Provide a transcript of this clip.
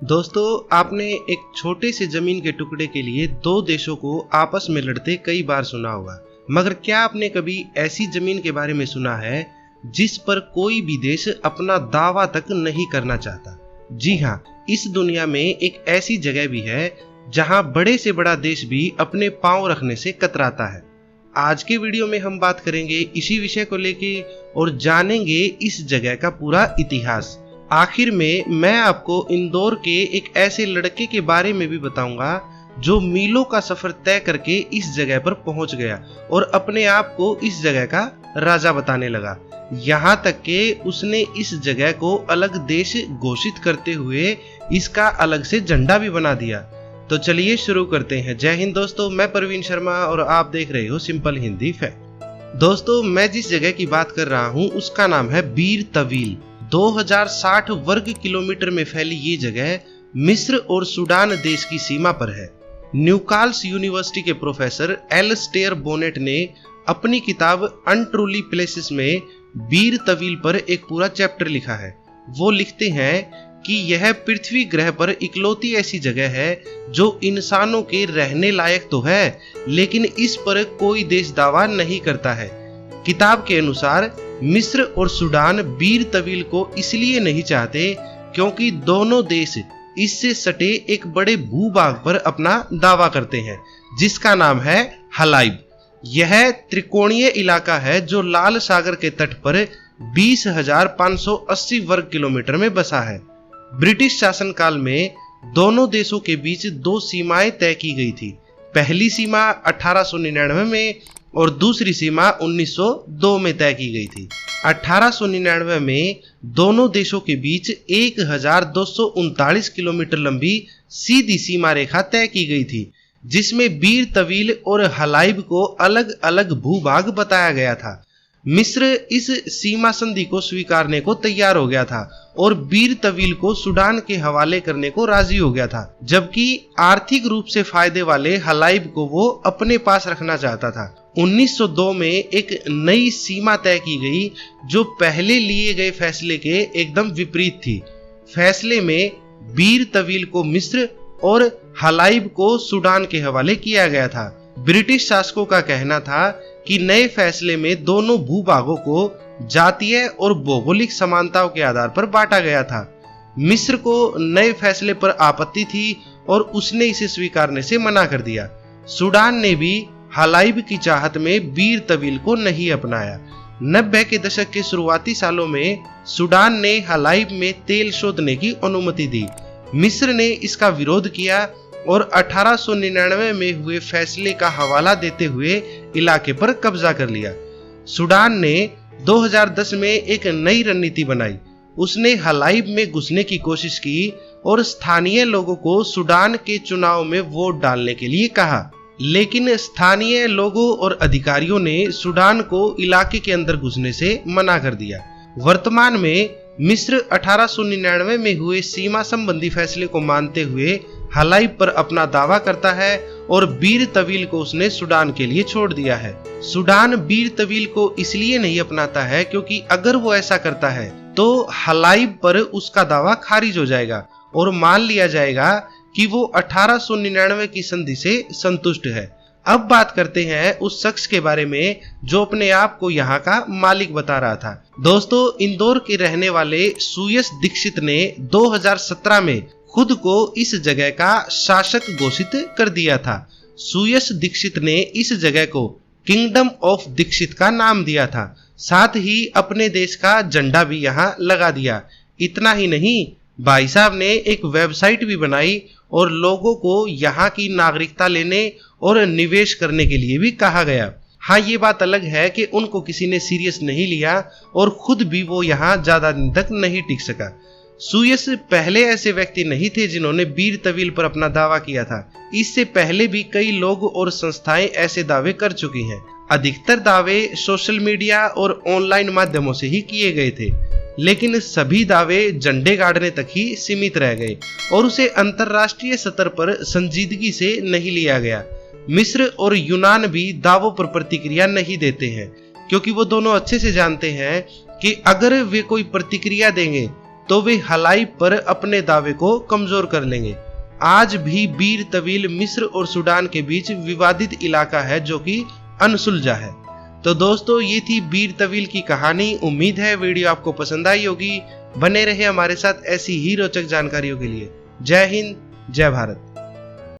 दोस्तों, आपने एक छोटे से जमीन के टुकड़े के लिए दो देशों को आपस में लड़ते कई बार सुना होगा, मगर क्या आपने कभी ऐसी जमीन के बारे में सुना है जिस पर कोई भी देश अपना दावा तक नहीं करना चाहता? जी हाँ, इस दुनिया में एक ऐसी जगह भी है जहां बड़े से बड़ा देश भी अपने पांव रखने से कतराता है। आज के वीडियो में हम बात करेंगे इसी विषय को लेके और जानेंगे इस जगह का पूरा इतिहास। आखिर में मैं आपको इंदौर के एक ऐसे लड़के के बारे में भी बताऊंगा जो मीलों का सफर तय करके इस जगह पर पहुंच गया और अपने आप को इस जगह का राजा बताने लगा। यहाँ तक कि उसने इस जगह को अलग देश घोषित करते हुए इसका अलग से झंडा भी बना दिया। तो चलिए शुरू करते हैं। जय हिंद दोस्तों, मैं प्रवीण शर्मा और आप देख रहे हो सिंपल हिंदी फैक्ट। दोस्तों, मैं जिस जगह की बात कर रहा हूँ उसका नाम है बीर तवील। 2060 वर्ग किलोमीटर में फैली ये जगह मिस्र और सूडान देश की सीमा पर है। न्यूकाल्स यूनिवर्सिटी के प्रोफेसर एलस्टेयर बोनेट ने अपनी किताब अनट्रूली प्लेसेस में बीर तवील पर एक पूरा चैप्टर लिखा है। वो लिखते हैं कि यह पृथ्वी ग्रह पर इकलौती ऐसी जगह है जो इंसानों के रहने लायक तो है, लेकिन इस पर कोई देश दावा नहीं करता है। किताब के अनुसार मिस्र और सूडान बीर तवील को इसलिए नहीं चाहते क्योंकि दोनों देश इससे सटे एक बड़े भूभाग पर अपना दावा करते हैं जिसका नाम है हलाइब। यह त्रिकोणीय इलाका है जो लाल सागर के तट पर 20,580 वर्ग किलोमीटर में बसा है। ब्रिटिश शासनकाल में दोनों देशों के बीच दो सीमाएं तय की गई थी। पहली सीमा 1899 में और दूसरी सीमा 1902 में तय की गई थी। 1899 में दोनों देशों के बीच 1239 किलोमीटर लंबी सीधी सीमा रेखा तय की गई थी, जिसमें बीर तवील और हलाइब को अलग अलग भूभाग बताया गया था। मिस्र इस सीमा संधि को स्वीकारने को तैयार हो गया था और बीर तवील को सूडान के हवाले करने को राजी हो गया था, जबकि आर्थिक रूप से फायदे वाले हलाइब को वो अपने पास रखना चाहता था। 1902 में एक नई सीमा तय की गई जो पहले लिए गए फैसले के एकदम विपरीत थी। फैसले में बीर तवील को मिस्र और हलाइब को सूडान के हवाले किया गया था। ब्रिटिश शासकों का कहना था कि नए फैसले में दोनों भूभागों को जातीय और भौगोलिक समानताओं के आधार पर बांटा गया था। मिस्र को नए फैसले पर आपत्ति थी और उसने इसे स्वीकारने से मना कर दिया। सूडान ने भी हलाइब की चाहत में बीर तवील को नहीं अपनाया। 90 के दशक के शुरुआती सालों में सूडान ने हलाइब में तेल शोधने की अनुमति दी। मिस्र ने इसका विरोध किया और 1899 में हुए फैसले का हवाला देते हुए इलाके पर कब्जा कर लिया। सूडान ने 2010 में एक नई रणनीति बनाई। उसने हलाइब में घुसने की कोशिश की और स्थानीय लोगों को सूडान के चुनाव में वोट डालने के लिए कहा, लेकिन स्थानीय लोगों और अधिकारियों ने सूडान को इलाके के अंदर घुसने से मना कर दिया। वर्तमान में मिस्र 1899 में हुए सीमा संबंधी फैसले को मानते हुए हलाइब पर अपना दावा करता है और बीर तवील को उसने सूडान के लिए छोड़ दिया है। सूडान बीर तवील को इसलिए नहीं अपनाता है क्योंकि अगर वो ऐसा करता है तो हलाइब पर उसका दावा खारिज हो जाएगा और मान लिया जाएगा कि वो 1899 की संधि से संतुष्ट है। अब बात करते हैं उस शख्स के बारे में जो अपने आप को यहाँ का मालिक बता रहा था। दोस्तों, इंदौर के रहने वाले सुयश दीक्षित ने 2017 में खुद को इस जगह का शासक घोषित कर दिया था। सुयश दीक्षित ने इस जगह को किंगडम ऑफ दीक्षित का नाम दिया था। साथ ही अपने देश का झंडा भी यहाँ लगा दिया। इतना ही नहीं, भाई साहब ने एक वेबसाइट भी बनाई और लोगों को यहाँ की नागरिकता लेने और निवेश करने के लिए भी कहा गया। हाँ, ये बात अलग है कि उनको किसी ने सीरियस नहीं लिया और खुद भी वो यहाँ ज्यादा दिन तक नहीं टिक सका। सुयश पहले ऐसे व्यक्ति नहीं थे जिन्होंने बीर तवील पर अपना दावा किया था। इससे पहले भी कई लोग और संस्थाएं ऐसे दावे कर चुकी हैं। अधिकतर दावे सोशल मीडिया और ऑनलाइन माध्यमों से ही किए गए थे, लेकिन सभी दावे झंडे गाड़ने तक ही सीमित रह गए और उसे अंतरराष्ट्रीय स्तर पर संजीदगी से नहीं लिया गया। मिस्र और यूनान भी दावों पर प्रतिक्रिया नहीं देते हैं क्योंकि वो दोनों अच्छे से जानते हैं कि अगर वे कोई प्रतिक्रिया देंगे तो वे हलाइब पर अपने दावे को कमजोर कर लेंगे। आज भी बीर तवील मिस्र और सूडान के बीच विवादित इलाका है जो कि अनसुलझा है। तो दोस्तों, ये थी बीर तवील की कहानी। उम्मीद है वीडियो आपको पसंद आई होगी। बने रहे हमारे साथ ऐसी ही रोचक जानकारियों के लिए। जय हिंद, जय भारत।